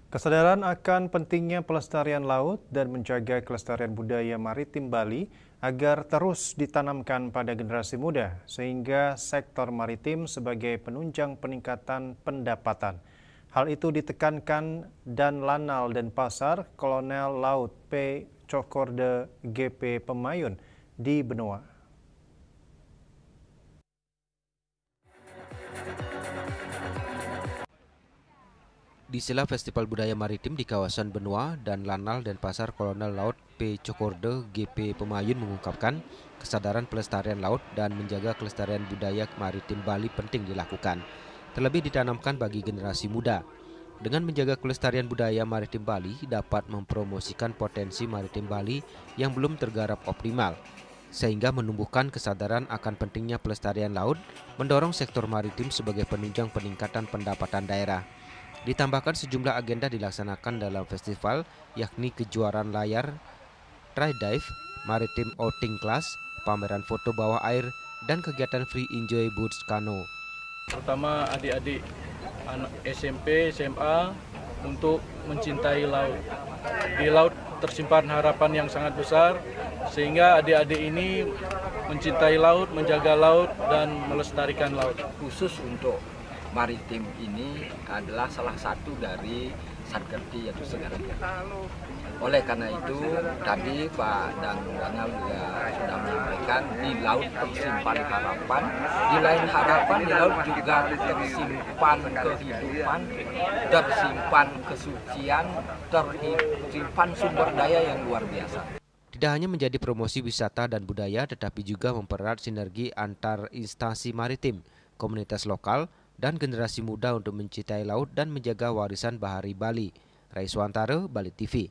Kesadaran akan pentingnya pelestarian laut dan menjaga kelestarian budaya maritim Bali agar terus ditanamkan pada generasi muda, sehingga sektor maritim sebagai penunjang peningkatan pendapatan. Hal itu ditekankan Dan Lanal Denpasar, Kolonel Laut P. Cokorde GP Pemayun di Benoa. Di sela Festival Budaya Maritim di kawasan Benoa, Dan Lanal Denpasar Kolonel Laut P. Cokorde GP Pemayun mengungkapkan kesadaran pelestarian laut dan menjaga kelestarian budaya maritim Bali penting dilakukan, terlebih ditanamkan bagi generasi muda. Dengan menjaga kelestarian budaya maritim Bali dapat mempromosikan potensi maritim Bali yang belum tergarap optimal, sehingga menumbuhkan kesadaran akan pentingnya pelestarian laut, mendorong sektor maritim sebagai penunjang peningkatan pendapatan daerah. Ditambahkan sejumlah agenda dilaksanakan dalam festival, yakni kejuaraan layar, try dive, maritim outing class, pameran foto bawah air, dan kegiatan free enjoy boats kano. Terutama adik-adik anak SMP, SMA untuk mencintai laut. Di laut tersimpan harapan yang sangat besar, sehingga adik-adik ini mencintai laut, menjaga laut, dan melestarikan laut. Khusus untuk maritim ini adalah salah satu dari Satkerti yaitu Segara Jati. Oleh karena itu tadi Pak Dan Lanal juga sudah menyampaikan di laut tersimpan harapan, di lain harapan di laut juga tersimpan kehidupan, tersimpan kesucian, tersimpan sumber daya yang luar biasa. Tidak hanya menjadi promosi wisata dan budaya, tetapi juga mempererat sinergi antar instansi maritim, komunitas lokal, dan generasi muda untuk mencintai laut dan menjaga warisan bahari Bali. Raiswantara, Bali TV.